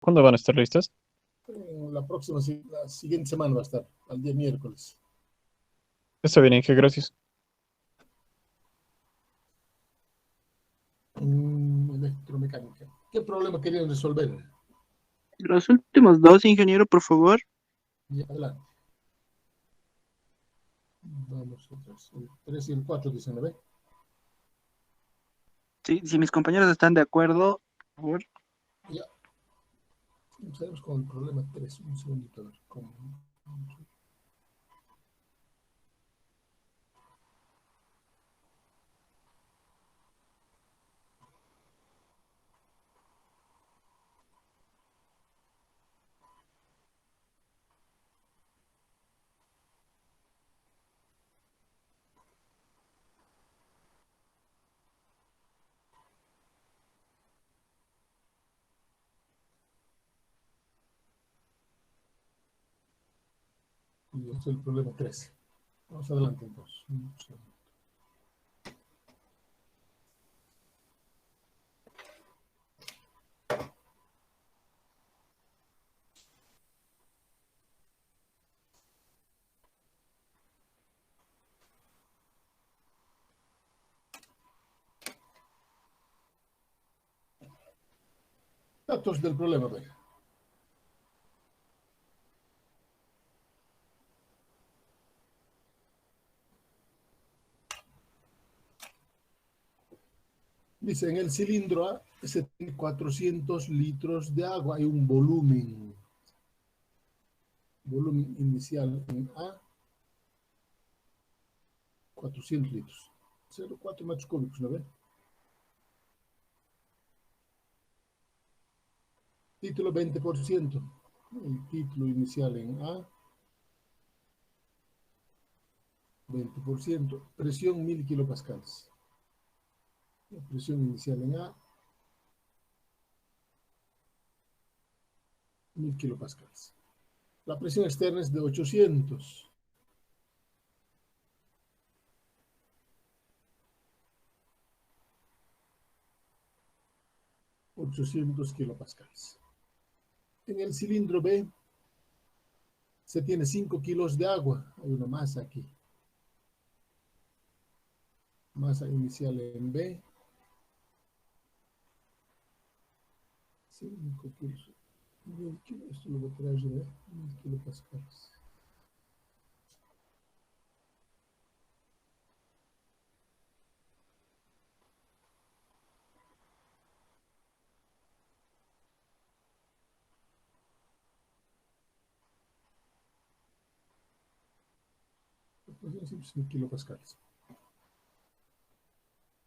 ¿Cuándo van a estar listas? La próxima, la siguiente semana va a estar, al día miércoles. Está bien, Inge, gracias. Electromecánica. ¿Qué problema querían resolver? Los últimos dos, ingeniero, por favor. Y adelante. Vamos atrás. El 3 y el 4 dicen, ¿no ve? Sí, si mis compañeros están de acuerdo, por favor. Ya. Empezaremos con el problema 3. Un segundito, a ver cómo. Y este es el problema 3. Vamos adelante entonces. Un segundo. Datos del problema, ve. Dice, en el cilindro A se tiene 400 litros de agua. Hay un volumen inicial en A, 400 litros. 0,4 metros cúbicos, ¿no ve? Título 20%. El título inicial en A, 20%. Presión 1000 kilopascales. La presión inicial en A, 1000 kilopascales. La presión externa es de 800. 800 kilopascales. En el cilindro B se tiene 5 kilos de agua. Hay una masa aquí. Masa inicial en B. 5 kilos. 1000 kilos. Esto lo voy a traer de 1000 kilopascales. Kilopascales.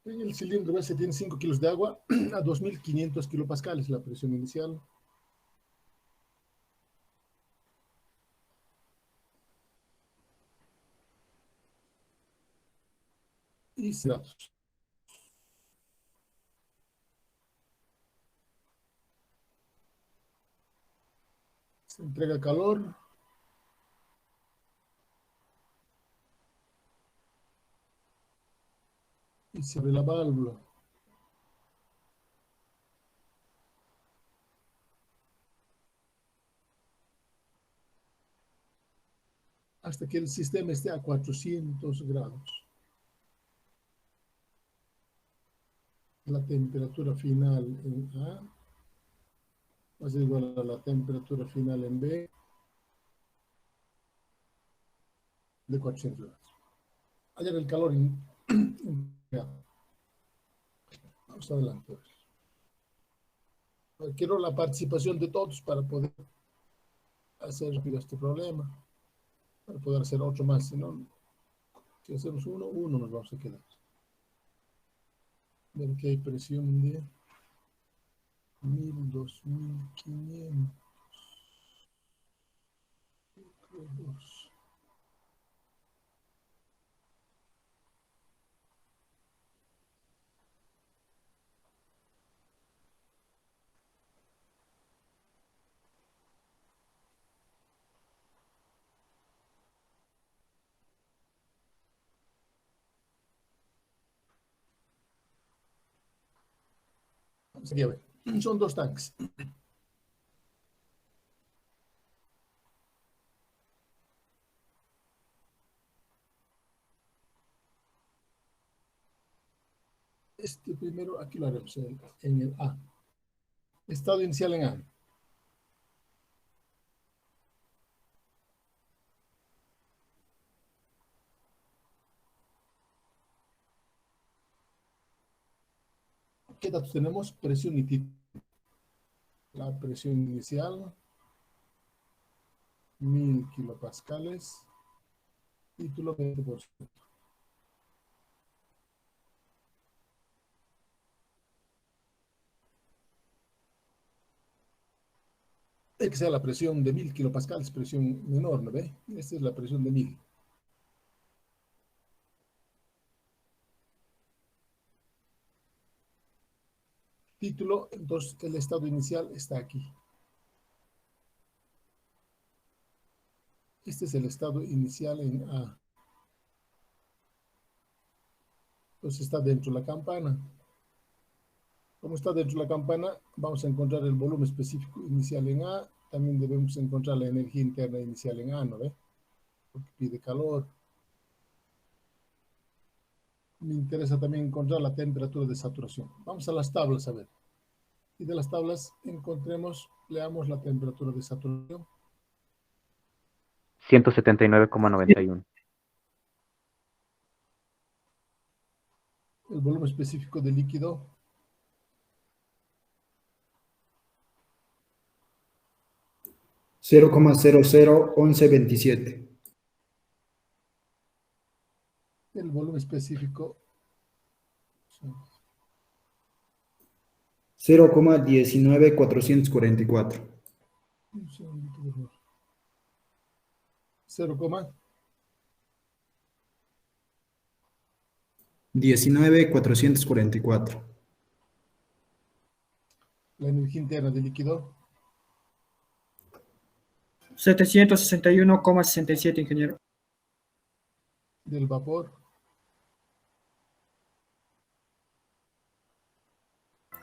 En el cilindro B se tiene 5 kilos de agua a 2500 kilopascales, la presión inicial. Y datos. Se entrega calor. Y se abre la válvula. Hasta que el sistema esté a 400 grados. La temperatura final en A va a ser igual a la temperatura final en B de 400 grados. Hallar el calor en Vamos adelante. Quiero la participación de todos para poder hacer rápido este problema, para poder hacer otro más. Si no, si hacemos uno nos vamos a quedar. Ver que hay presión de 1000, 2500. 2. Aquí a ver. Son dos tanques. este primero, aquí lo haremos en el A. Estado inicial en A. ¿Qué datos tenemos? Presión y título. La presión inicial, 1000 kilopascales, título 20%. Que sea la presión de 1000 kilopascales, presión menor, ¿no ve? Esta es la presión de 1000. Título, entonces el estado inicial está aquí. Este es el estado inicial en A. Entonces está dentro de la campana. Como está dentro de la campana, vamos a encontrar el volumen específico inicial en A. También debemos encontrar la energía interna inicial en A, ¿no ve? Porque pide calor. Me interesa también encontrar la temperatura de saturación. Vamos a las tablas a ver. Y de las tablas encontremos, leamos la temperatura de saturación. 179,91. El volumen específico del líquido. 0,001127. El volumen específico. 0,19444. Un segundito, por favor. 0, 19,444. la energía interna del líquido. 761,67, ingeniero. Del vapor.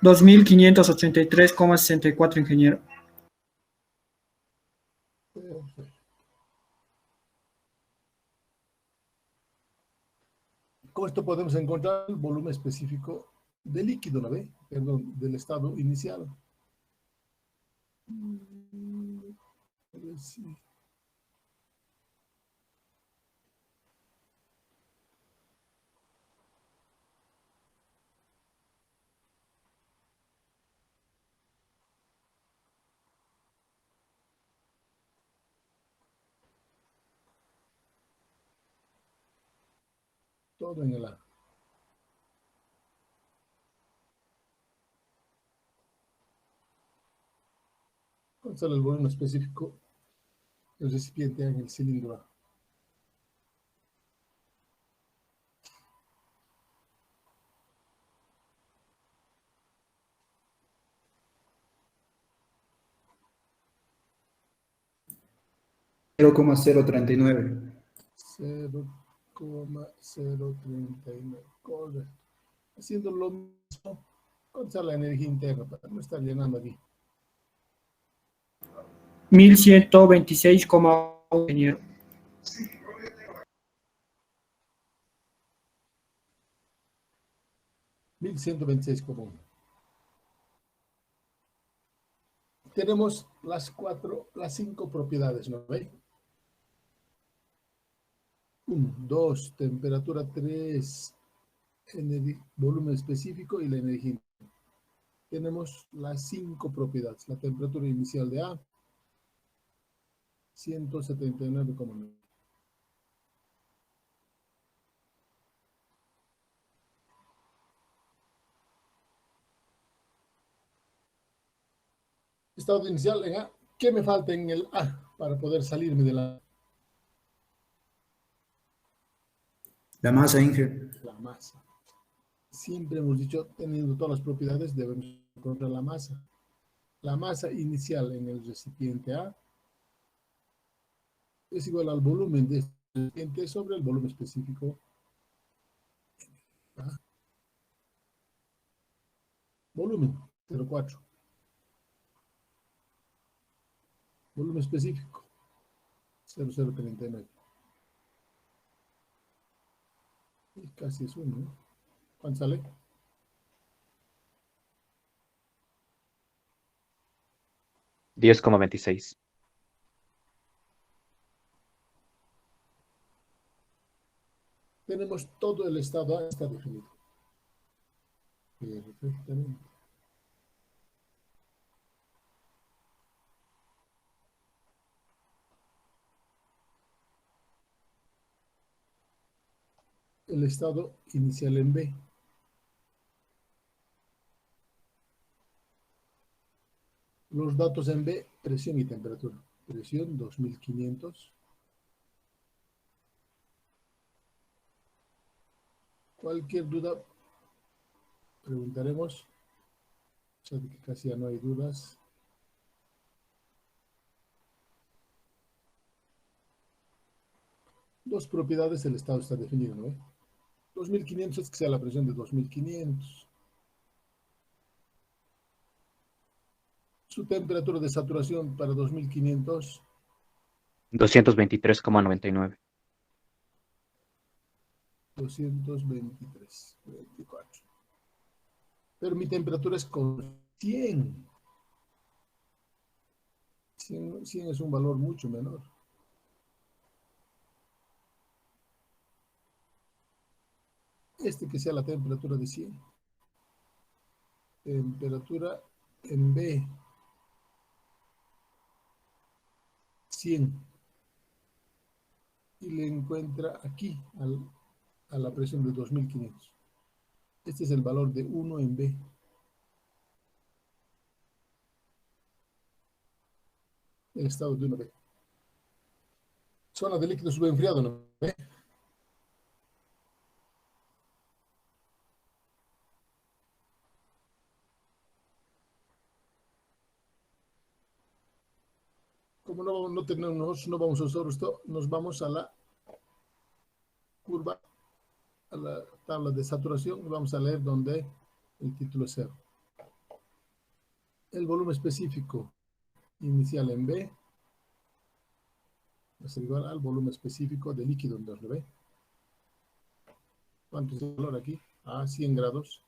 2.583,64, ingeniero. Perfecto. Con esto podemos encontrar el volumen específico del líquido, ¿no ve? Perdón, del estado inicial. A ver si- Todo en el A. ¿Cuál será el volumen específico del recipiente en el cilindro A? Cero coma cero treinta y nueve. 0,039. Correcto. Haciendo lo mismo, ¿cuál será la energía interna? Para no estar llenando aquí. 1.126,1, ingeniero. 1126,1. Tenemos las 5 propiedades, ¿no ve? 1, 2, temperatura 3, volumen específico y la energía. Tenemos las 5 propiedades. La temperatura inicial de A, 179,9. Estado inicial en A. ¿Qué me falta en el A para poder salirme de la La masa. masa? Siempre hemos dicho, teniendo todas las propiedades, debemos encontrar la masa. La masa inicial en el recipiente A es igual al volumen de este recipiente sobre el volumen específico. Volumen, 0,4. Volumen específico, 0,039. Y casi es 1, ¿no? ¿Cuánto sale? 10,26. Tenemos todo el estado A está definido. Perfectamente. El estado inicial en B. Los datos en B, presión y temperatura. Presión 2500. Cualquier duda, preguntaremos. O sea, que casi ya no hay dudas. Dos propiedades del estado está definido, ¿no? 2500 es que sea la presión de 2500. Su temperatura de saturación para 2500, 223,99. 223,24. Pero mi temperatura es con 100. 100 es un valor mucho menor. Que sea la temperatura de 100. Temperatura en B. 100. Y le encuentra aquí a la presión de 2500. Este es el valor de 1 en B. El estado de 1B. Zona de líquido subenfriado, ¿no? ¿Ve? Como no tenemos, no vamos a usar esto, nos vamos a la curva, a la tabla de saturación y vamos a leer donde el título es 0. El volumen específico inicial en B va a ser igual al volumen específico de líquido en 2B. ¿Cuánto es el valor aquí? A 100 grados.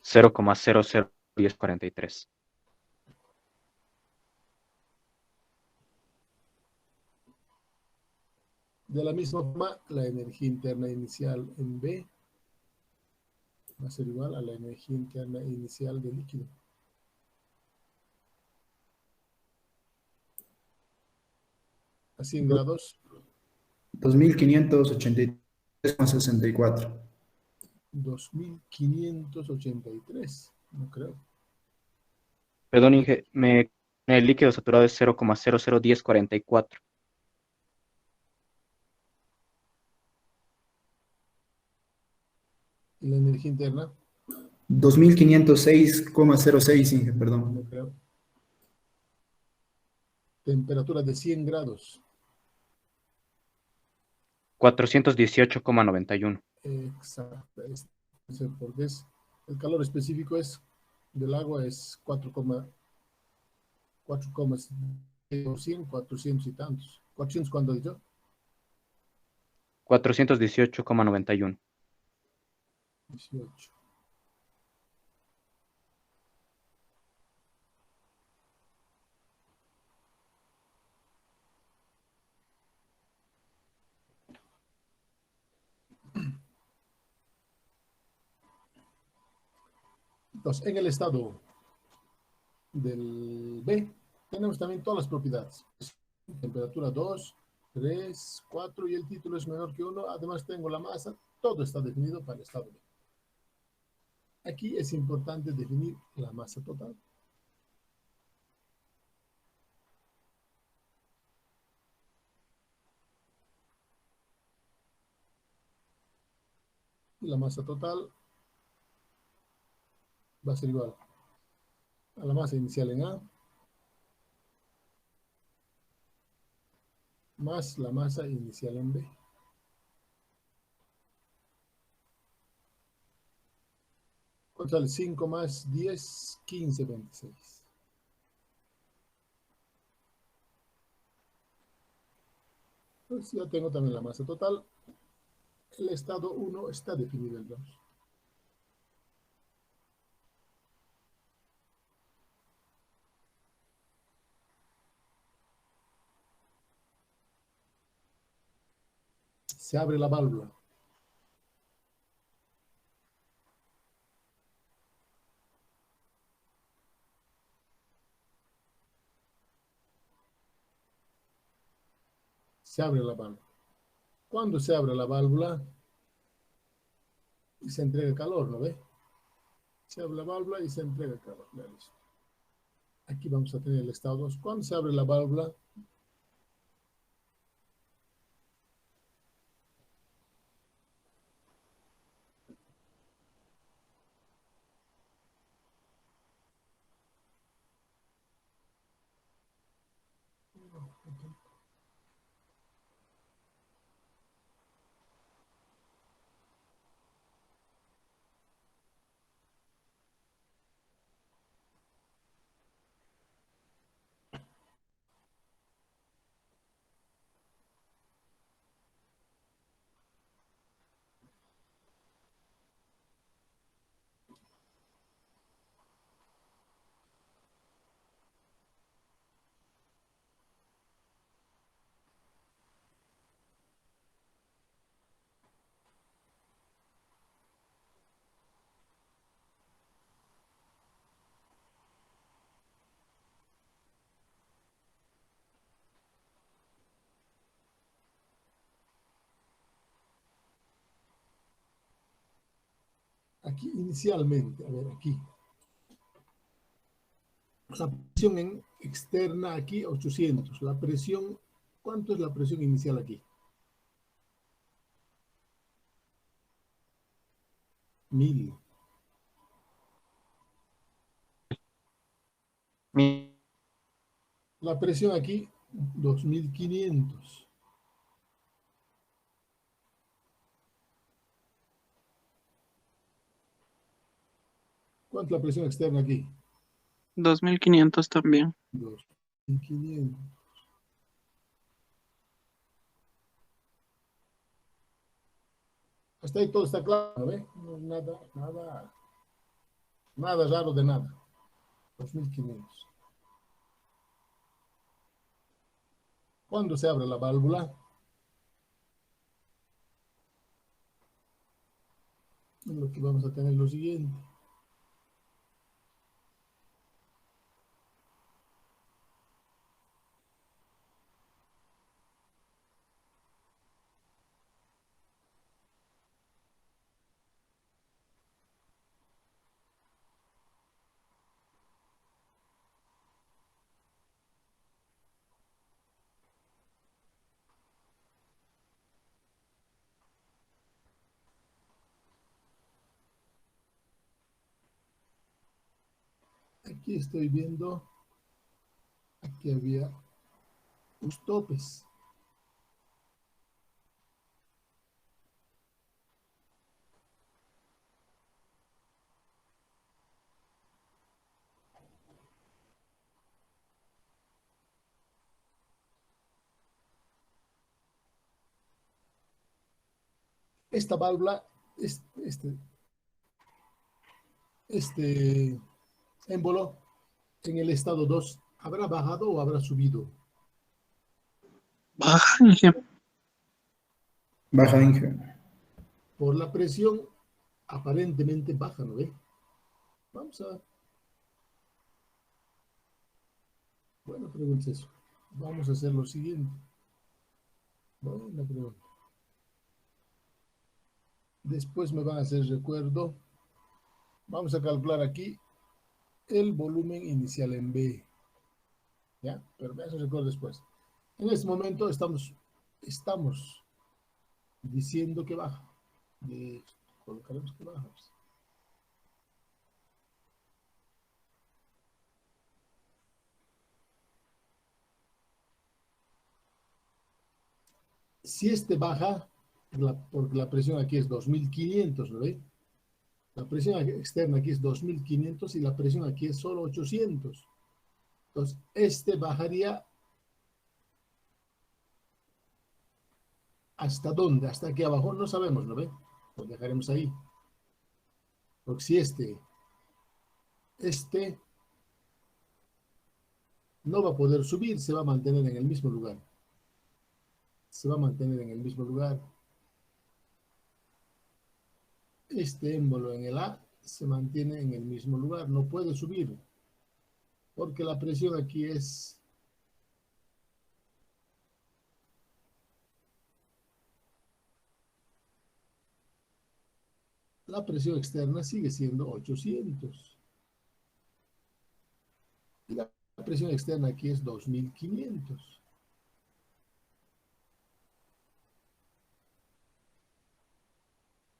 0,001043. De la misma forma, la energía interna inicial en B va a ser igual a la energía interna inicial del líquido. A 100 grados, 2583,64. 2583, no creo. Perdón, Inge, el líquido saturado es 0,001044. ¿Y la energía interna? 2506,06, Inge, perdón. No creo. Temperatura de 100 grados. 418,91. Exacto. Porque el calor específico del agua es 400 y tantos. 400, ¿cuánto he dicho? 418,91. 18. Entonces, en el estado del B, tenemos también todas las propiedades. Temperatura 2, 3, 4 y el título es menor que 1. Además tengo la masa. Todo está definido para el estado B. Aquí es importante definir la masa total. Y la masa total va a ser igual a la masa inicial en A más la masa inicial en B. ¿Cuánto sale? 5 más 10, 15, 26. Pues ya tengo también la masa total. El estado 1 está definido entonces. Se abre la válvula. Se abre la válvula. Cuando se abre la válvula y se entrega calor, ¿no ve? Se abre la válvula y se entrega calor. Vean eso. Aquí vamos a tener el estado 2. Cuando se abre la válvula, aquí inicialmente, a ver, aquí. La presión externa aquí, 800. La presión, ¿cuánto es la presión inicial aquí? 1000. La presión aquí, 2500. ¿Cuánto es la presión externa aquí? 2500 también. 2500. Hasta ahí todo está claro, ¿ve? No, nada raro de nada. 2500. Cuando se abre la válvula, lo que vamos a tener es lo siguiente. Aquí estoy viendo, aquí había unos topes. Esta válvula, este émbolo en el estado 2, ¿habrá bajado o habrá subido? Baja, Inge. Baja, Inge. Por la presión, aparentemente baja, ¿no ve? Vamos a... Buena pregunta eso. Vamos a hacer lo siguiente. Buena pregunta. Después me van a hacer recuerdo. Vamos a calcular aquí el volumen inicial en B. ¿Ya? Pero me hacen recuerdo después. En este momento estamos diciendo que baja. Colocaremos que baja. Si este baja, porque la presión aquí es 2500, ¿no ve? La presión externa aquí es 2500 y la presión aquí es solo 800. Entonces, este bajaría ¿hasta dónde? Hasta aquí abajo no sabemos, ¿no ve? Lo dejaremos ahí. Porque si este no va a poder subir, se va a mantener en el mismo lugar. Se va a mantener en el mismo lugar. Este émbolo en el A se mantiene en el mismo lugar, no puede subir, porque la presión aquí es la presión externa sigue siendo 800. Y la presión externa aquí es 2500.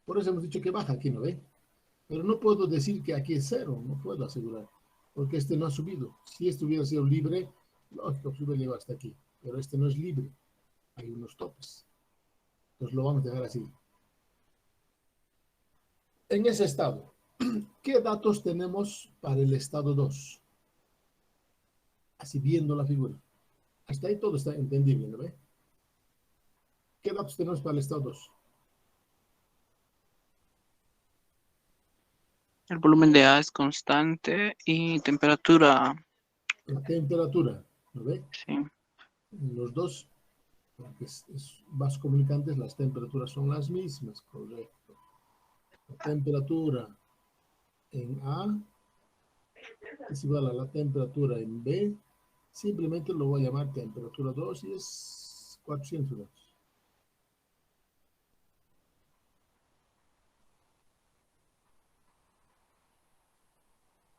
Por eso hemos dicho que baja aquí, ¿no ve? Pero no puedo decir que aquí es cero, no puedo asegurar, porque este no ha subido. Si este hubiera sido libre, lógico, sube llegado hasta aquí, pero este no es libre, hay unos topes. Entonces lo vamos a dejar así. En ese estado, ¿qué datos tenemos para el estado 2? Así viendo la figura. Hasta ahí todo está entendible, ¿no ve? ¿Qué datos tenemos para el estado 2? El volumen de A es constante y temperatura, La temperatura, ¿no ve? sí. Los dos, porque es vas comunicantes, las temperaturas son las mismas, correcto. La temperatura en A es igual a la temperatura en B. Simplemente lo voy a llamar temperatura 2 y es 400 grados.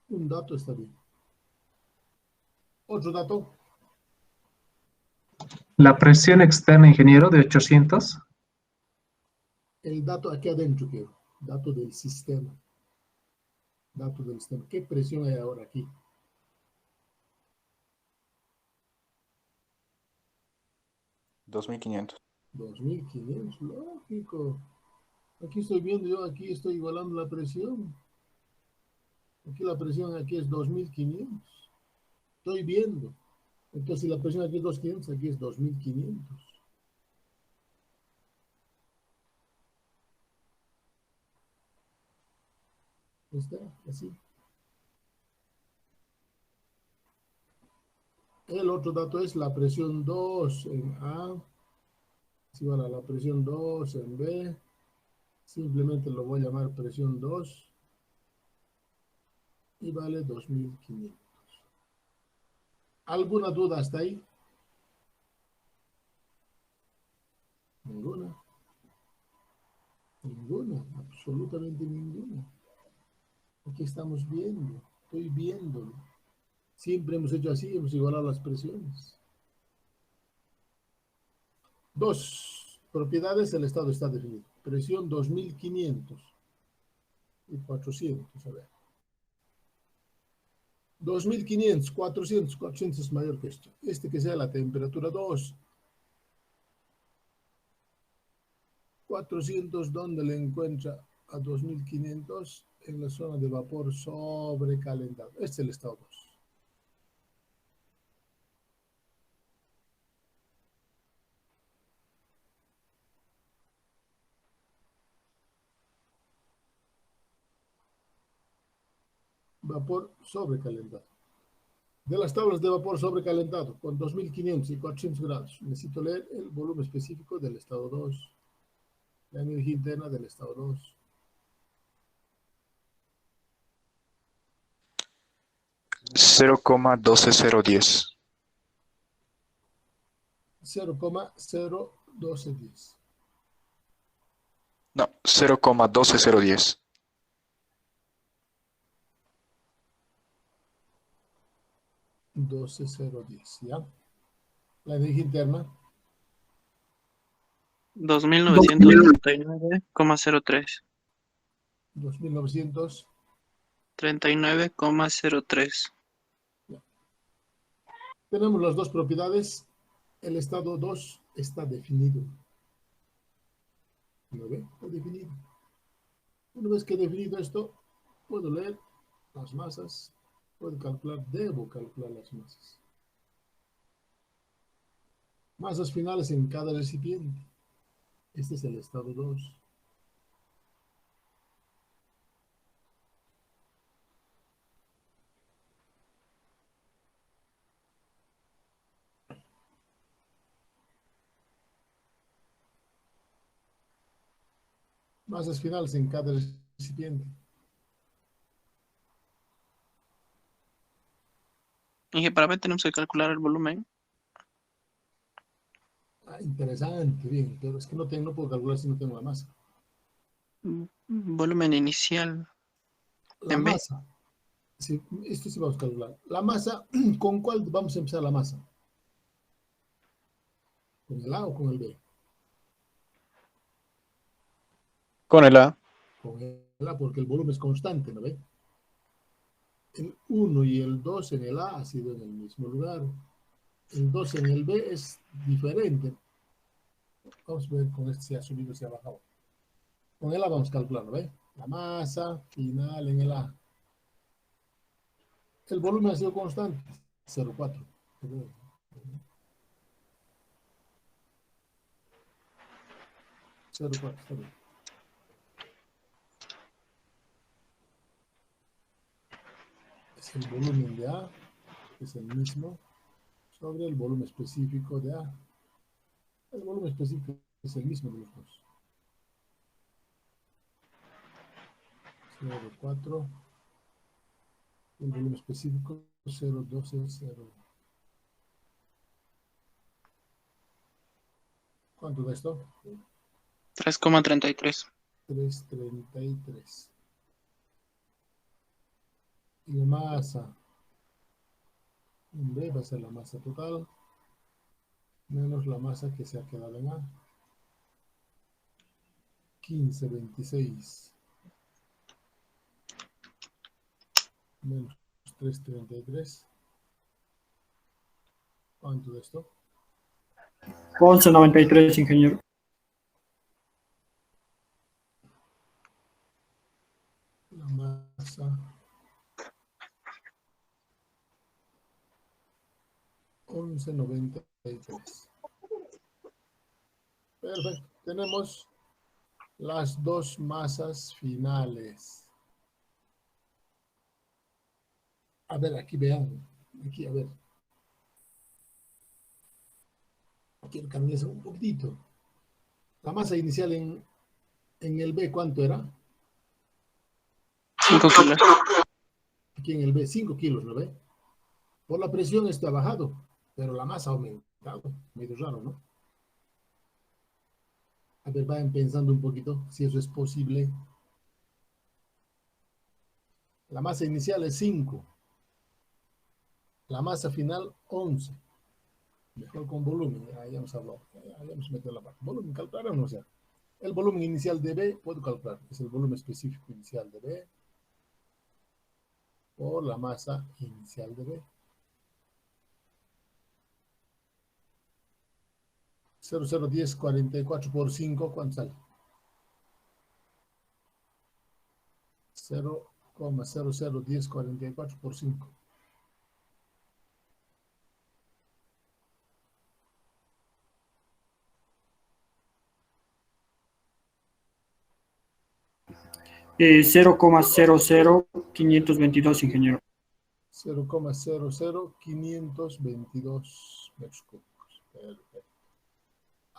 Un dato está bien. Otro dato, La presión externa, ingeniero, de 800. el dato aquí adentro quiero, dato del sistema. Dato del sistema. ¿Qué presión hay ahora aquí? 2500. 2500, lógico. Aquí estoy viendo yo, aquí estoy igualando la presión. Aquí la presión aquí es 2500. Estoy viendo. Entonces, si la presión aquí es 2500, aquí es 2500. Está así. El otro dato es la presión 2 en A. Es igual a la presión 2 en B. Simplemente lo voy a llamar presión 2. Y vale 2500. ¿Alguna duda hasta ahí? Ninguna. Ninguna. Absolutamente ninguna. Aquí estamos viendo. Estoy viéndolo. Siempre hemos hecho así, hemos igualado las presiones. Dos propiedades, el estado está definido. Presión 2500 y 400, a ver. 2500, 400, 400 es mayor que esto. Este que sea la temperatura 2. 400, ¿dónde le encuentra a 2500? En la zona de vapor sobrecalentado. Este es el estado 2. Vapor sobrecalentado. De las tablas de vapor sobrecalentado con 2500 y 400 grados, necesito leer el volumen específico del estado 2, la energía interna del estado 2. 0,12010. 0,01210. No, 0,12010. 12010, ¿ya? La energía interna, 2939,03. 2900. 39,03. Tenemos las dos propiedades. El estado 2 está definido. ¿Lo ve? Está definido. Una vez que he definido esto, puedo leer las masas, puedo calcular, debo calcular las masas. Masas finales en cada recipiente. Este es el estado 2. Masas finales en cada recipiente. recipiente. Inge, para ver tenemos que calcular el volumen. Ah, interesante, bien, pero es que no puedo calcular si no tengo la masa. Volumen inicial. La En B. masa, sí, esto sí vamos a calcular. La masa, ¿con cuál vamos a empezar la masa? ¿Con el A o con el B? Con el A. Con el A, porque el volumen es constante, ¿no ve? El 1 y el 2 en el A ha sido en el mismo lugar. El 2 en el B es diferente. Vamos a ver con este si ha subido o si ha bajado. Con el A vamos a calcular, ¿no ve? La masa final en el A. El volumen ha sido constante, 0,4. 0,4, está bien. Es el volumen de A, que es el mismo, sobre el volumen específico de A. El volumen específico es el mismo de los dos. 0,4. El volumen específico 0,12, 0. ¿Cuánto da esto? 3,33. 3,33. Y la masa en B va a ser la masa total menos la masa que se ha quedado en A. 15,26 menos 3,33. ¿Cuánto de esto? 11.93, ingeniero. La masa 11,93. Perfecto. Tenemos las dos masas finales. A ver, aquí vean. Aquí, a ver. Quiero cambiar un poquitito. La masa inicial en el B, ¿cuánto era? 5 kilos. Aquí en el B, 5 kilos, ¿no ve? Por la presión esto ha bajado, pero la masa ha aumentado. Medio raro, ¿no? A ver, vayan pensando un poquito si eso es posible. La masa inicial es 5. La masa final, 11. Mejor con volumen, ya hemos hablado. Ya hemos metido la parte. Volumen, calcularon, o sea. El volumen inicial de B, puedo calcular. Es el volumen específico inicial de B por la masa inicial de B. 0,01044 por 5, ¿cuánto sale? 0,001044 por 5. Eh, 0,00522, ingeniero. 0,00522 metros cúbicos. Perfecto.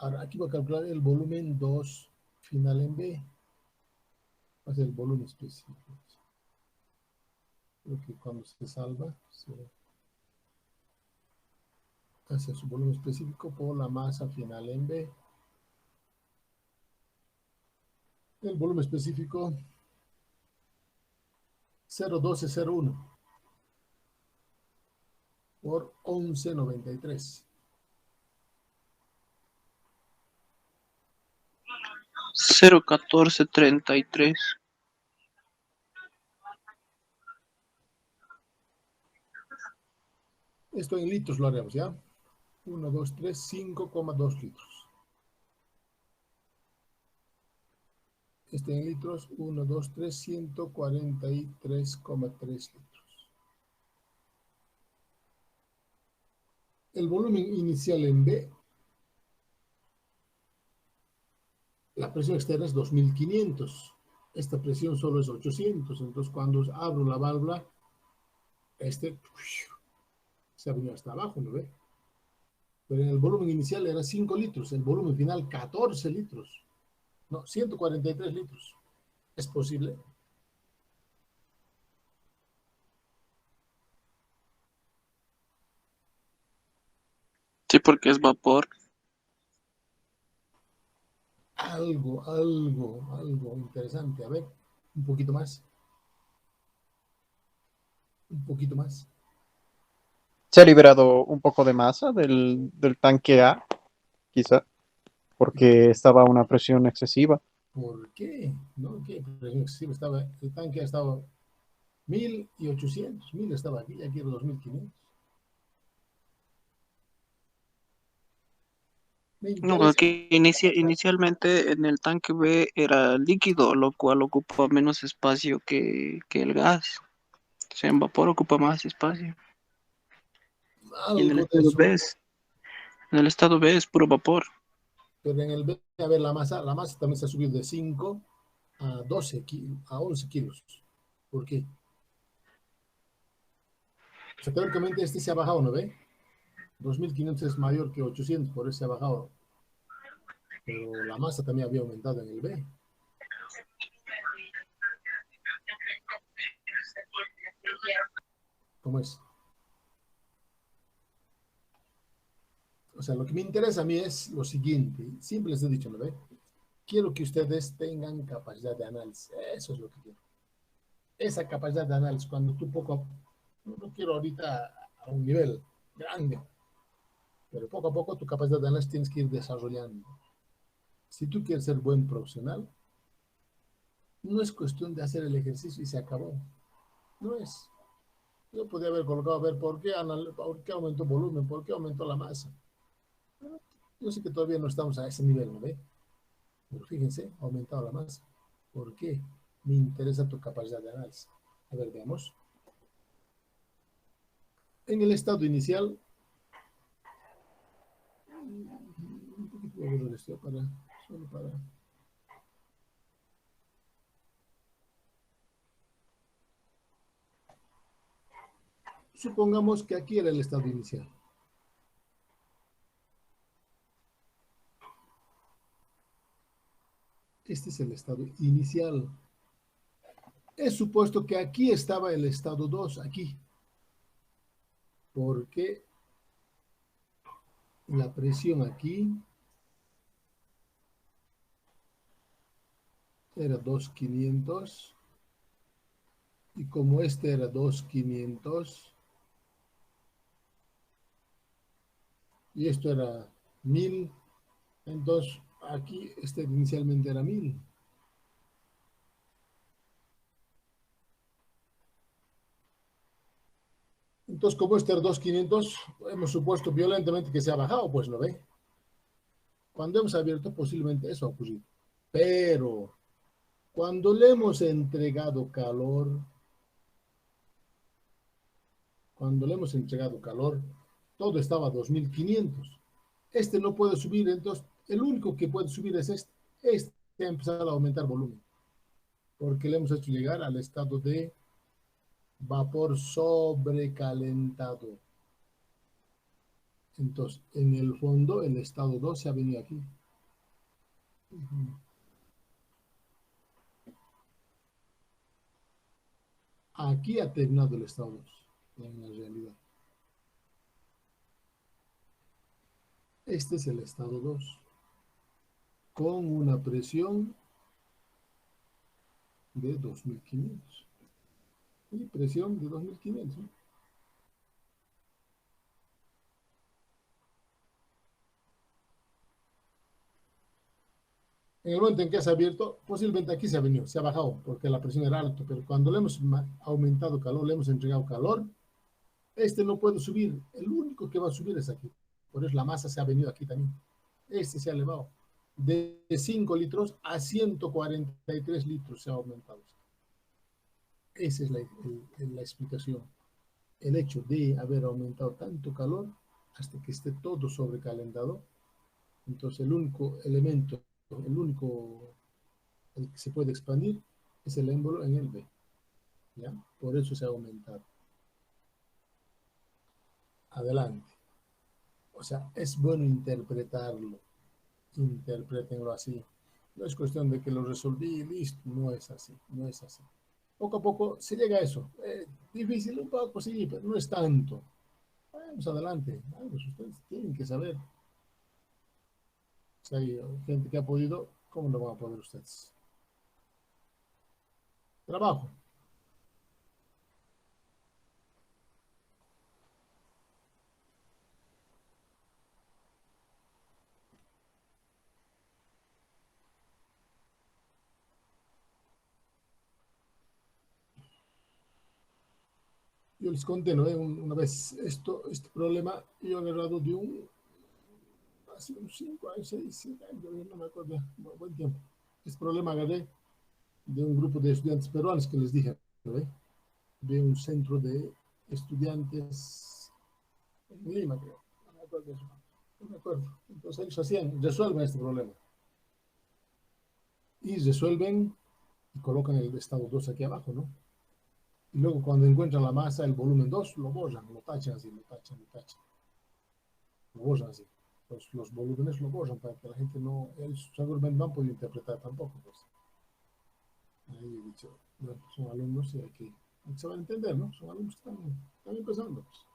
Ahora aquí voy a calcular el volumen 2 final en B. Va a ser el volumen específico. Creo que cuando se salva, se hace su volumen específico por la masa final en B. El volumen específico 0,1201 por 11,93. 0,1433. Esto en litros lo haremos, ¿ya? 1, 2, 3, 5,2 litros. Este en litros, 1, 2, 3, 143,3 litros. El volumen inicial en B, la presión externa es 2500. Esta presión solo es 800. Entonces, cuando abro la válvula, se ha venido hasta abajo, ¿no ve? Pero en el volumen inicial era 5 litros. El volumen final, 14 litros. No, 143 litros. ¿Es posible? Sí, porque es vapor. Algo interesante. A ver, un poquito más. Un poquito más. Se ha liberado un poco de masa del tanque A, quizá, porque estaba a una presión excesiva. ¿Por qué? ¿No? ¿Qué presión excesiva estaba? El tanque ha estado 1800, 1000 estaba aquí, aquí era 2500. Me No, interesa. aquí inicialmente en el tanque B era líquido, lo cual ocupa menos espacio que el gas. O sea, en vapor ocupa más espacio. Y Algo de eso. En el estado B es puro vapor. Pero en el B, a ver, la masa también se ha subido de 5 a 12 kilos, a 11 kilos. ¿Por qué? O sea, teóricamente este se ha bajado, ¿no ve? 2500 es mayor que 800, por eso se ha bajado. Pero la masa también había aumentado en el B. ¿Cómo es? O sea, lo que me interesa a mí es lo siguiente. Siempre les he dicho, ¿no ve? Quiero que ustedes tengan capacidad de análisis. Eso es lo que quiero. Esa capacidad de análisis, cuando tú no quiero ahorita a un nivel grande, pero poco a poco tu capacidad de análisis tienes que ir desarrollando. Si tú quieres ser buen profesional, no es cuestión de hacer el ejercicio y se acabó. No es. Yo podría haber colocado a ver por qué aumentó el volumen, por qué aumentó la masa. Yo sé que todavía no estamos a ese nivel, ¿no ve? Pero fíjense, ha aumentado la masa. ¿Por qué? Me interesa tu capacidad de análisis. A ver, veamos. En el estado inicial, un poquito voy a borrar esto solo para. Supongamos que aquí era el estado inicial. Este es el estado inicial. Es supuesto que aquí estaba el estado 2, aquí. Porque la presión aquí era 2500 y como este era 2500 y esto era 1000, entonces aquí este inicialmente era 1000. Entonces, como este era 2500, hemos supuesto violentamente que se ha bajado, pues lo ve. Cuando hemos abierto, posiblemente eso ha ocurrido. Pero cuando le hemos entregado calor, todo estaba a 2500. Este no puede subir, entonces el único que puede subir es este. Este ha empezado a aumentar volumen, porque le hemos hecho llegar al estado de vapor sobrecalentado. Entonces, en el fondo, el estado 2 se ha venido aquí. Aquí ha terminado el estado 2, en la realidad. Este es el estado 2, con una presión de 2500. Y presión de 2500. ¿No? En el momento en que se ha abierto, posiblemente aquí se ha venido, se ha bajado, porque la presión era alta, pero cuando le hemos aumentado calor, le hemos entregado calor, este no puede subir, el único que va a subir es aquí. Por eso la masa se ha venido aquí también. Este se ha elevado. De 5 litros a 143 litros se ha aumentado. Esa es la explicación. El hecho de haber aumentado tanto calor hasta que esté todo sobrecalentado. Entonces el único elemento, el que se puede expandir es el émbolo en el B. ¿Ya? Por eso se ha aumentado. Adelante. O sea, es bueno interpretarlo. Interprétenlo así. No es cuestión de que lo resolví y listo, no es así, no es así. Poco a poco se llega a eso. Difícil un poco, sí, pero no es tanto. Vamos adelante. Pues ustedes tienen que saber. Si hay gente que ha podido, ¿cómo lo van a poder ustedes? Trabajo. Yo les conté, ¿no? Una vez este problema, yo he agarrado de hace unos 5 años, 6, 7 años, yo no me acuerdo, buen tiempo. Este problema agarré de un grupo de estudiantes peruanos que les dije, ¿no? De un centro de estudiantes en Lima, creo. No me acuerdo de eso. No me acuerdo. Entonces ellos resuelven este problema. Y resuelven y colocan el estado 2 aquí abajo, ¿no? Y luego cuando encuentran la masa, el volumen 2, lo borran, lo tachan así, lo tachan, lo borran así. Los volúmenes lo borran para que la gente no, ellos seguramente no han podido interpretar tampoco, pues. Ahí he dicho, bueno, son alumnos y hay que se van a entender, ¿no? Son alumnos que están empezando, pues.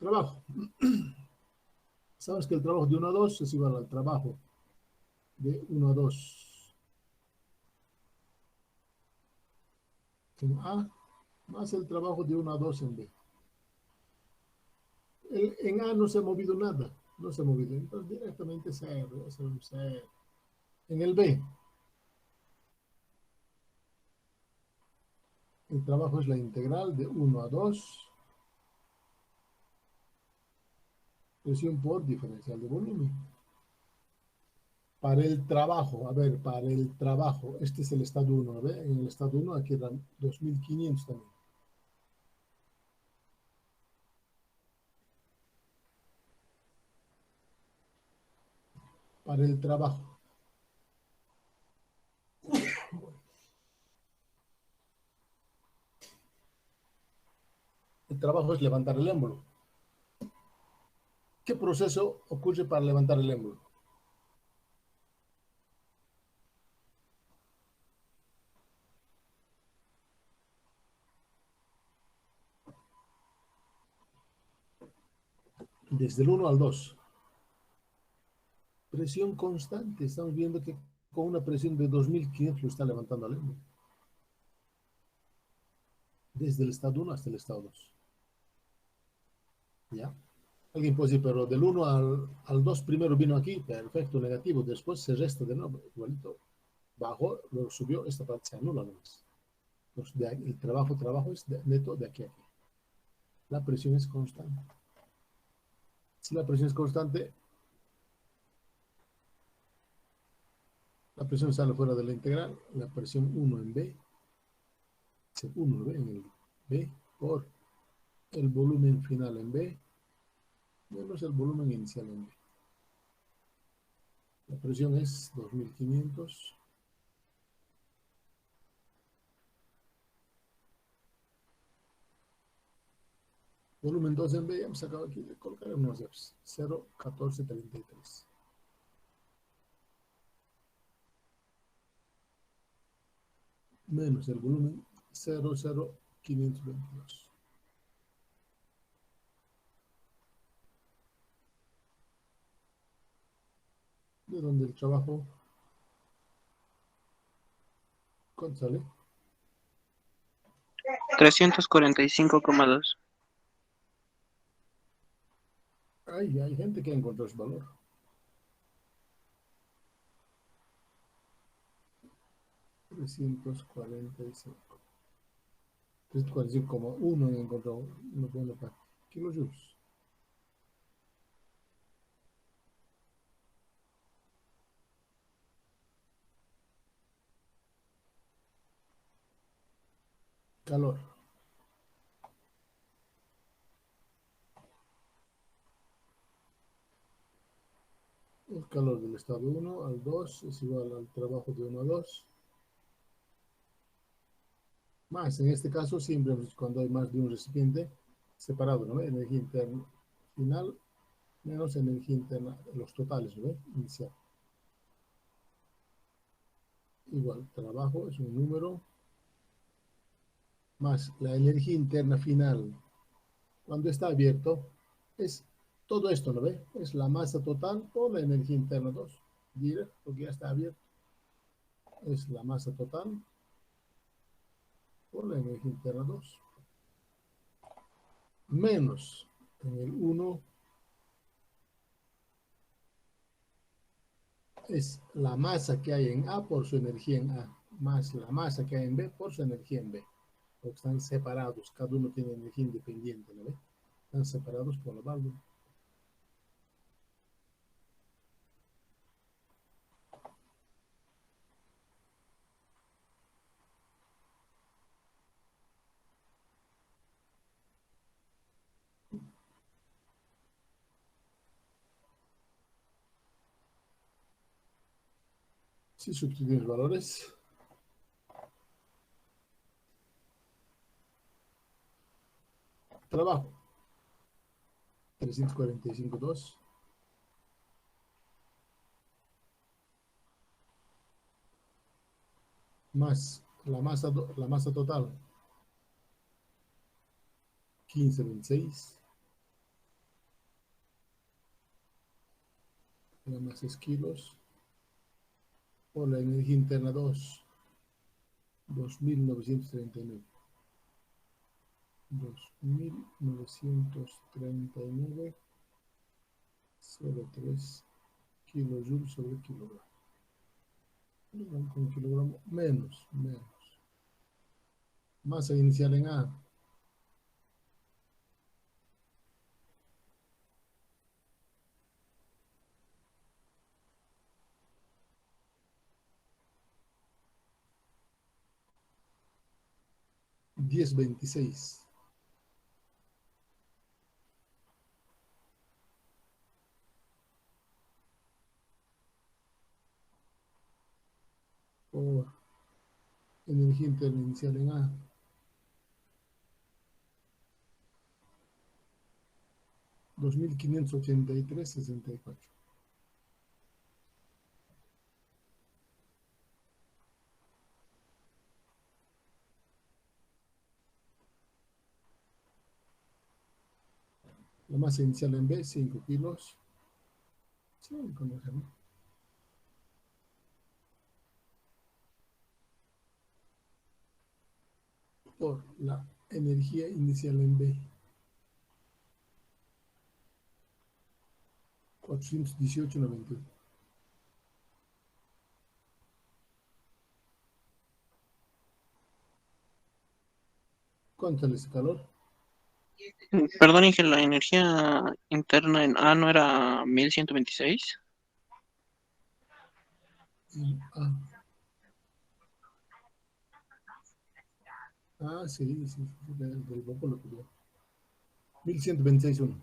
Trabajo. Sabes que el trabajo de 1 a 2 es igual al trabajo de 1 a 2 en A más el trabajo de 1 a 2 en B. En A no se ha movido nada, no se ha movido, entonces directamente cero. En el B, el trabajo es la integral de 1 a 2 presión por diferencial de volumen. Para el trabajo, a ver, para el trabajo, este es el estado 1, ¿ve? En el estado 1 aquí eran 2500 también. Para el trabajo. El trabajo es levantar el émbolo. ¿Qué proceso ocurre para levantar el émbolo? Desde el 1 al 2. Presión constante. Estamos viendo que con una presión de 2500 lo está levantando el émbolo. Desde el estado 1 hasta el estado 2. ¿Ya? Alguien puede decir, pero del 1 al 2 primero vino aquí, perfecto, negativo, después se resta de nuevo, igualito, bajó, luego subió, esta parte se anula nomás. Entonces, el trabajo es neto de aquí a aquí. La presión es constante. Si la presión es constante, la presión sale fuera de la integral, la presión 1 en B, 1 en el B, por el volumen final en B, menos el volumen inicial en B. La presión es 2500. Volumen 2 en B, ya hemos sacado aquí, le colocaré unos 0,1433. Menos el volumen 0,0522. De donde el trabajo, ¿cuánto sale? 345,2. Hay gente que encontró ese valor. $345. 345,1 encontró uno bueno para kilojoules. Calor. El calor del estado 1 al 2 es igual al trabajo de 1 a 2. Más, en este caso, siempre cuando hay más de un recipiente separado, ¿no? Energía interna final menos energía interna, los totales, ¿no? Inicial. igual, trabajo es un número, más la energía interna final, cuando está abierto, es todo esto, ¿no ve? Es la masa total por la energía interna 2, directo, porque ya está abierto. Es la masa total por la energía interna 2, menos en el 1 es la masa que hay en A por su energía en A, más la masa que hay en B por su energía en B. Porque están separados, cada uno tiene energía independiente, ¿no ve? Están separados por la válvula. Si sustituimos valores, trabajo 345,2 más la masa total 1526, la masa es kilos, por la energía interna 2, 2939. 2939,03 kilojoules sobre kilogramo. Con kilogramo menos. Masa inicial en A. $10.26. Por energía interna inicial en A. 2583,64. La masa inicial en B, 5 kilos. Sí, conocemos. Por la energía inicial en B. 418,91. ¿Cuánto es ese calor? Perdón, Inge, la energía interna en A no era 1126. En A. Sí, del poco lo que veo. 1126,1.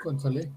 ¿Cuánto sale?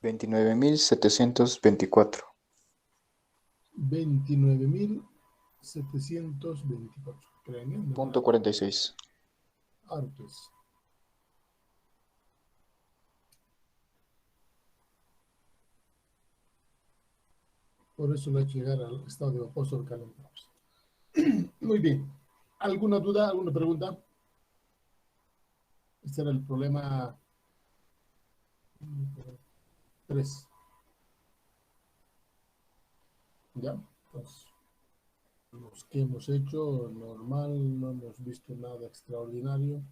$29,724. 29,724. 724. Tremendo. Punto 46. Artes. Por eso lo he hecho llegar al estado de vapor sobrecalentado. Muy bien. ¿Alguna duda, alguna pregunta? Este era el problema 3. ¿Ya? Pues los que hemos hecho, normal, no hemos visto nada extraordinario.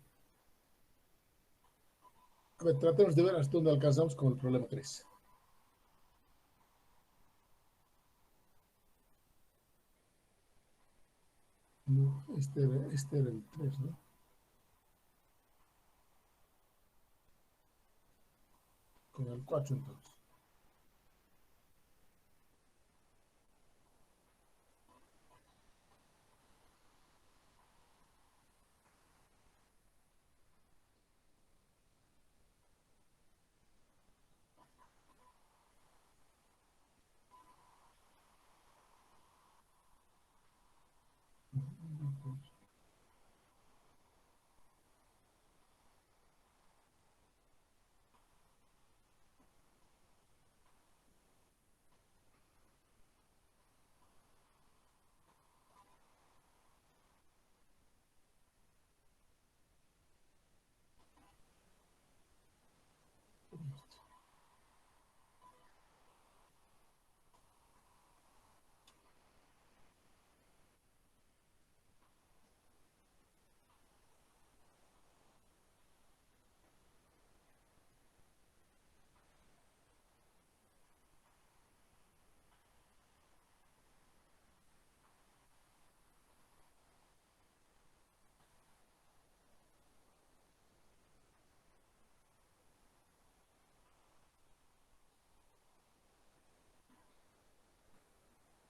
A ver, tratemos de ver hasta dónde alcanzamos con el problema 3. No, este era el 3, ¿no? Con el 4 entonces.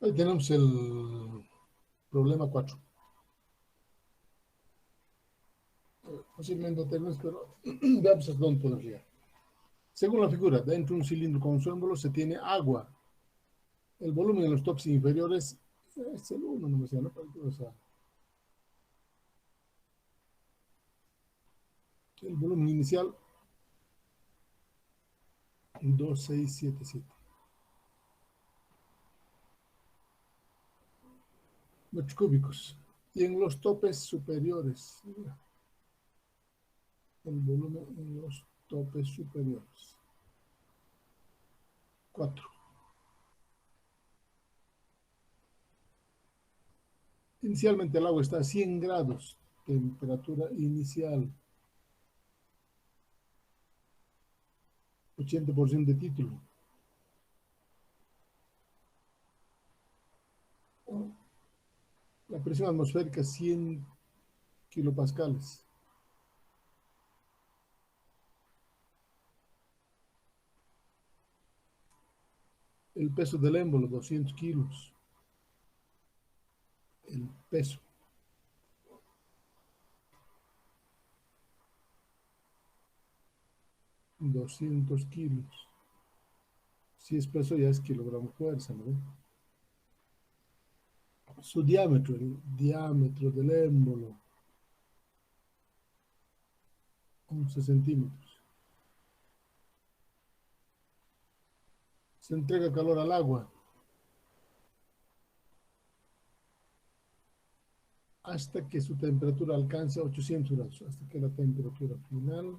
Ahí tenemos el problema 4. Posiblemente no tenemos, pero veamos hasta dónde podemos llegar. Según la figura, dentro de un cilindro con su émbolo se tiene agua. El volumen en los tops inferiores es el 1, no me sé, ¿no? O sea, el volumen inicial 2677 metros cúbicos. Y en los topes superiores, el volumen en los topes superiores 4. Inicialmente el agua está a 100 grados, temperatura inicial, 80% de título. La presión atmosférica 100 kilopascales. El peso del émbolo 200 kilos. El peso. $200 kilos. Si es peso ya es kilogramo fuerza, ¿no? Su diámetro, el diámetro del émbolo, 11 centímetros. Se entrega calor al agua hasta que su temperatura alcance 800 grados, hasta que la temperatura final.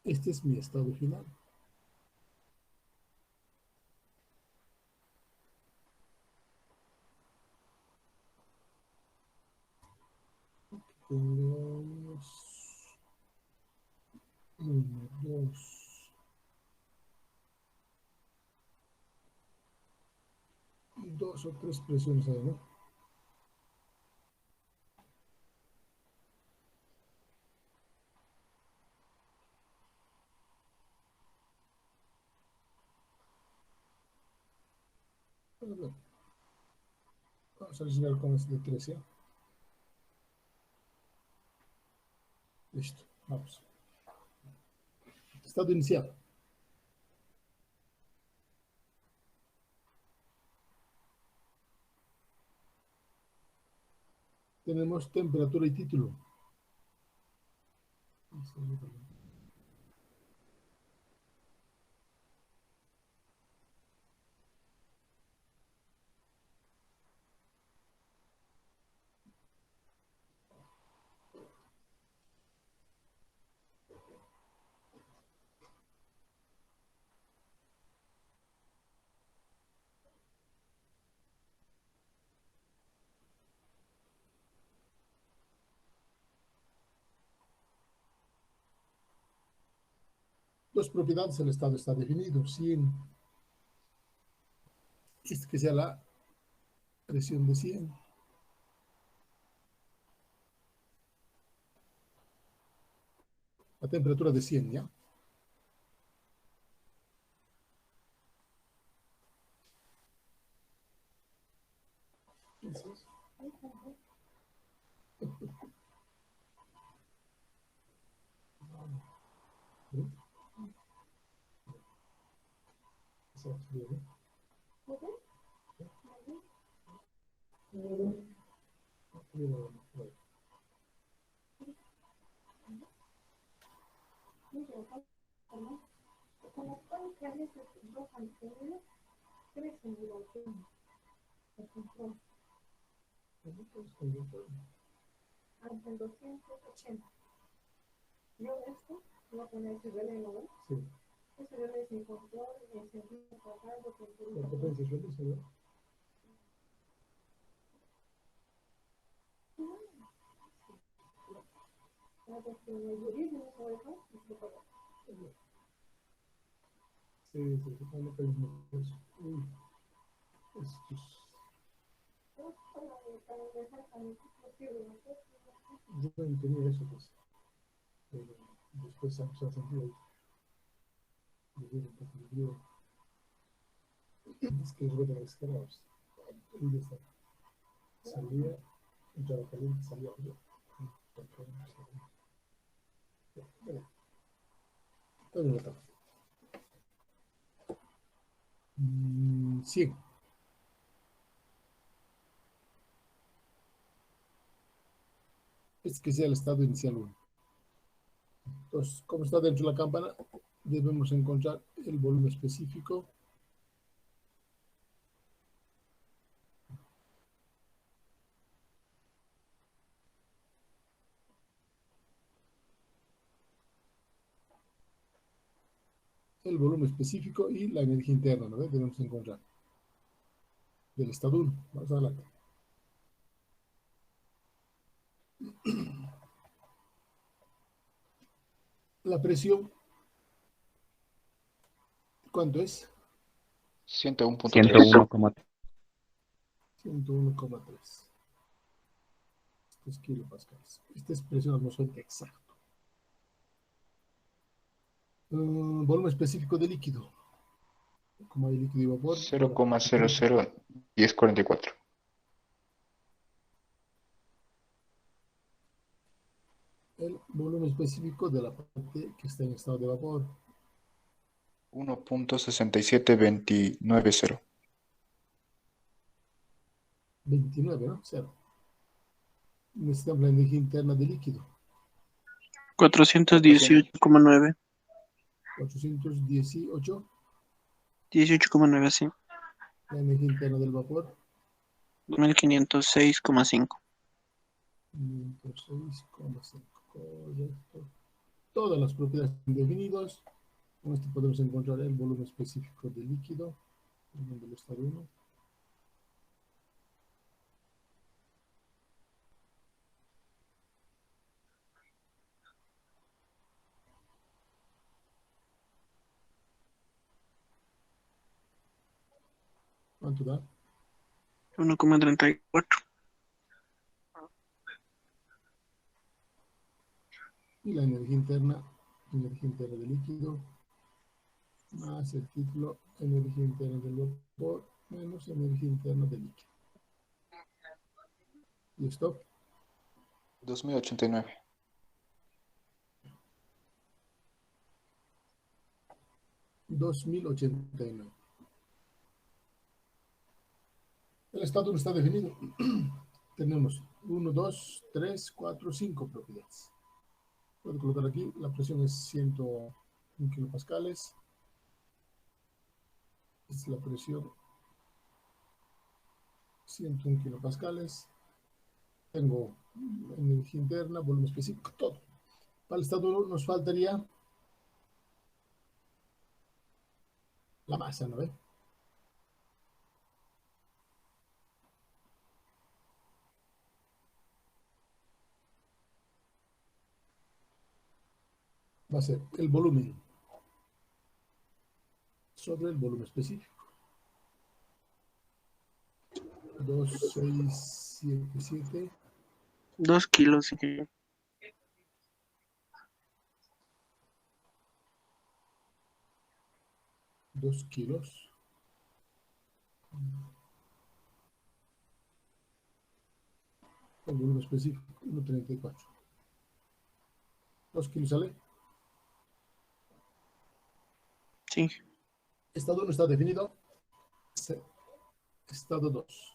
Este es mi estado final. Tenemos 1, 2, 2 o 3 presiones ahí, ¿no? Vamos a rellenar con este de 13. Listo, vamos. Estado inicial. tenemos temperatura y título. Dos propiedades, el estado está definido. 100, que sea la presión de 100. La temperatura de 100, ¿ya? Yo no entendía eso, pues. Pero después se ha sentido. Es que es bueno de las escaleras. Y ya está. Salía, entraba caliente, salía frío. Todo está. 100. Es que sea el estado inicial 1. Entonces, como está dentro de la campana, debemos encontrar el volumen específico. El volumen específico y la energía interna, ¿no? Debemos encontrar del estado 1. Vamos adelante. La presión, ¿cuánto es? 101.3. 101,3. 101,3. Esto es kilopascales. Esta es presión atmosférica exacto. Volumen específico de líquido. Como hay líquido y vapor. 0,001044. El volumen específico de la parte que está en estado de vapor. 1.67290. 29, ¿no? 0. Necesitamos la energía interna de líquido. 418,9. 418. 18,9, sí. La energía interna del vapor. 2506,5. 506,5. Correcto. Todas las propiedades definidas. Con esto podemos encontrar el volumen específico del líquido. Volumen del estado 1. ¿Cuánto da? 1,34. Y la energía interna del líquido, más el título, energía interna del vapor, menos energía interna del líquido. Y stop. 2089. $2089. El estado no está definido. Tenemos 1, 2, 3, 4, 5 propiedades. Puedo colocar aquí, la presión es 101 kilopascales. Esta es la presión, 101 kilopascales. Tengo energía interna, volumen específico, todo. Para el estado 1 nos faltaría la masa, ¿no ve? Va a ser el volumen sobre el volumen específico. 2677 2 kilos, ingeniero. 2 kilos. El volumen específico, 1.34. 2 kilos sale. Sí. Estado 1 está definido. Estado 2.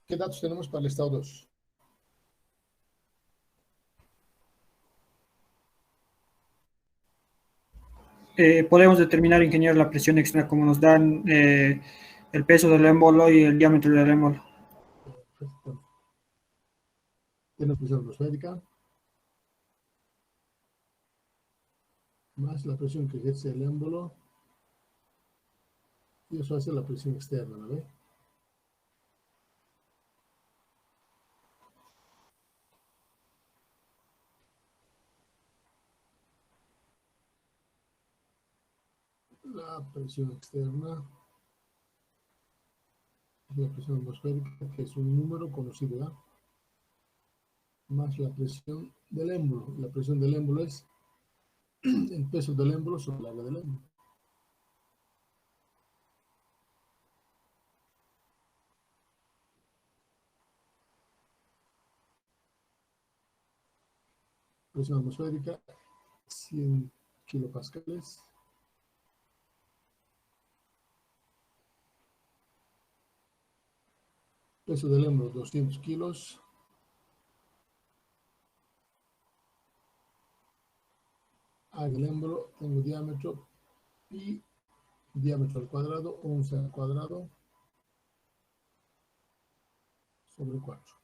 ¿Qué datos tenemos para el estado 2? Podemos determinar, ingeniero, la presión externa como nos dan el peso del émbolo y el diámetro del émbolo. Perfecto. Tenemos presión atmosférica más la presión que ejerce el émbolo, y eso hace la presión externa, ¿no ve? La presión externa, la presión atmosférica, que es un número conocido, ¿verdad? Más la presión del émbolo. La presión del émbolo es el peso del émbolo sobre el área del émbolo. Presión atmosférica, 100 kilopascales. Peso del émbolo, 200 kilos. Área del émbolo, tengo diámetro y diámetro al cuadrado, 11 al cuadrado, sobre 4.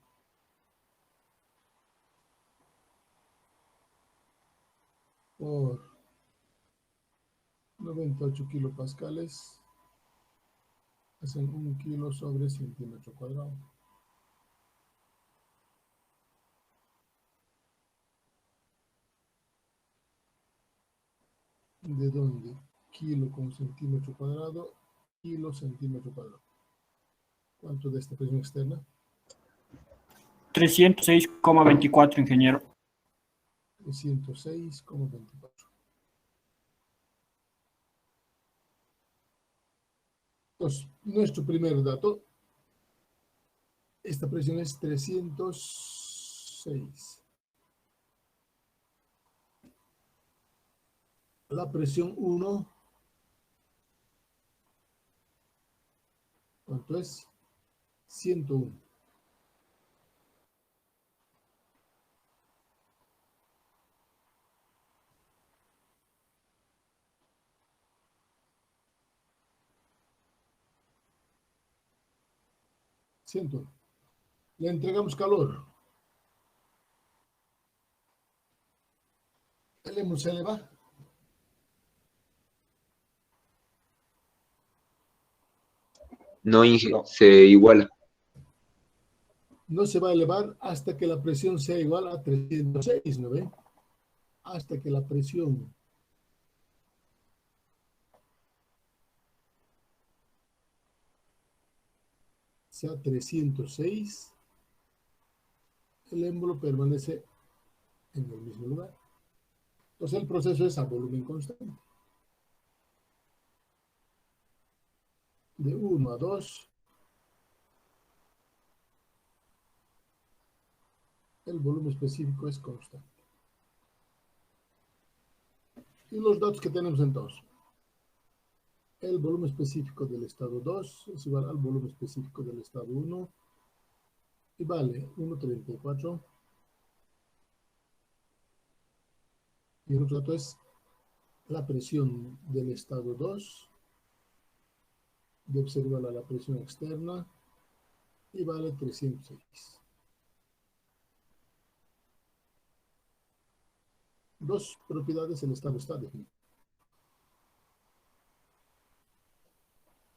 Por 98 kilopascales, hacen 1 kilo sobre centímetro cuadrado. ¿De dónde? Kilo con centímetro cuadrado, kilo centímetro cuadrado. ¿Cuánto de esta presión externa? 306,24, ingeniero. 106,24. Entonces, nuestro primer dato, esta presión es 306. La presión 1, ¿cuánto es? 101. Le entregamos calor. El émbolo se eleva. No, Inge, se iguala. No se va a elevar hasta que la presión sea igual a 306, ¿no ven? Hasta que la presión sea 306, el émbolo permanece en el mismo lugar. Entonces el proceso es a volumen constante. De 1 a 2, el volumen específico es constante. Y los datos que tenemos entonces. El volumen específico del estado 2 es igual al volumen específico del estado 1 y vale 1,34. Y el otro dato es la presión del estado 2 debe ser igual a la presión externa y vale 306. Dos propiedades el estado está definido.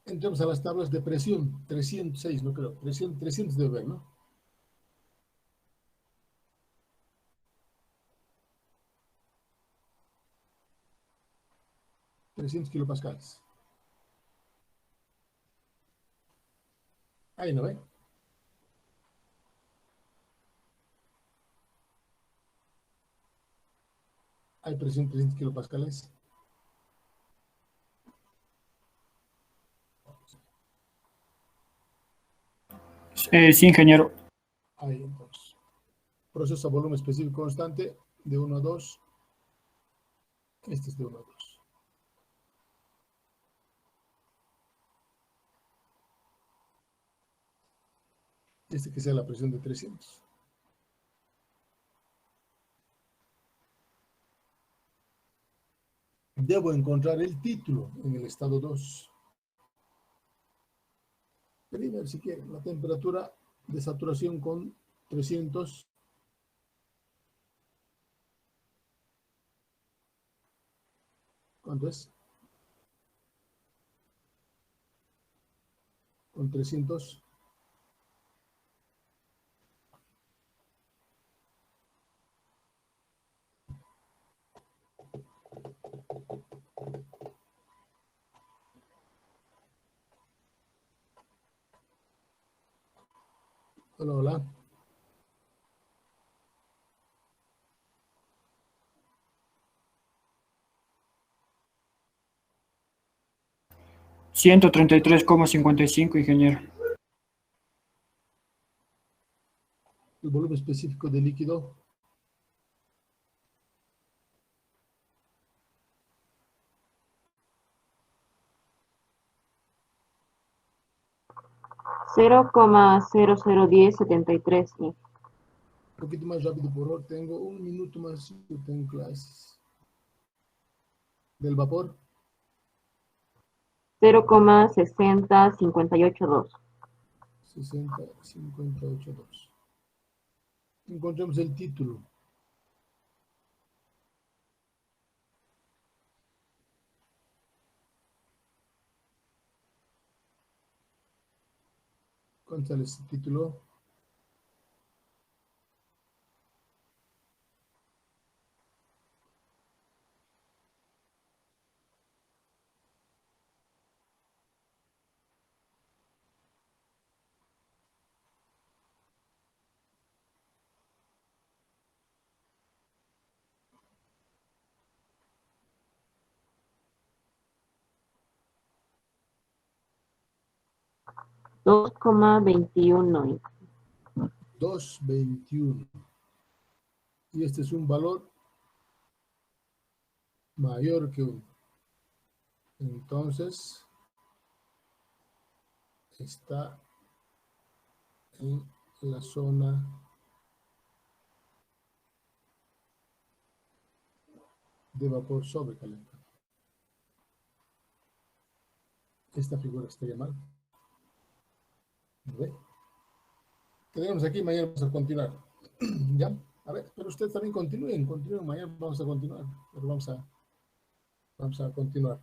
Entremos a las tablas de presión. 306, no creo. 300 debe haber, ¿no? kilopascales. Ahí no ve. Hay presión 300 kilopascales. Sí, ingeniero. Ahí entonces. Proceso a volumen específico constante de 1 a 2. Este es de 1 a 2. Este que sea la presión de 300. Debo encontrar el título en el estado 2. Primero, si quieren, la temperatura de saturación con 300. ¿Cuánto es? Con 300. Hola, hola. $133,55, ingeniero. El volumen específico de líquido. $0,001073. Un poquito más rápido, por favor. Tengo un minuto más. Yo tengo clases. Del vapor. 0,60582. 60,582. Encontremos el título. ¿Cuánto sale ese título? $2,21. 2,21. Y este es un valor mayor que 1. Entonces, está en la zona de vapor sobrecalentado. Esta figura estaría mal. ¿Ve? Quedamos aquí, mañana vamos a continuar. ¿Ya? A ver, pero ustedes también continúen, mañana vamos a continuar. Pero vamos a continuar.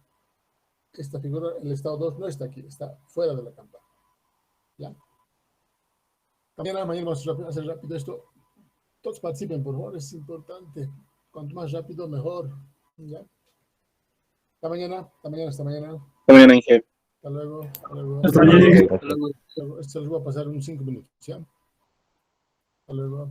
Esta figura, el estado 2 no está aquí, está fuera de la campana. ¿Ya? Mañana vamos a hacer rápido esto. Todos participen, por favor, es importante. Cuanto más rápido, mejor. ¿Ya? Hasta mañana, hasta mañana, hasta mañana. Hasta mañana, Inge. Hasta luego, hasta luego. Hasta mañana. Esto les voy a pasar unos 5 minutos, ¿ya? Hasta luego.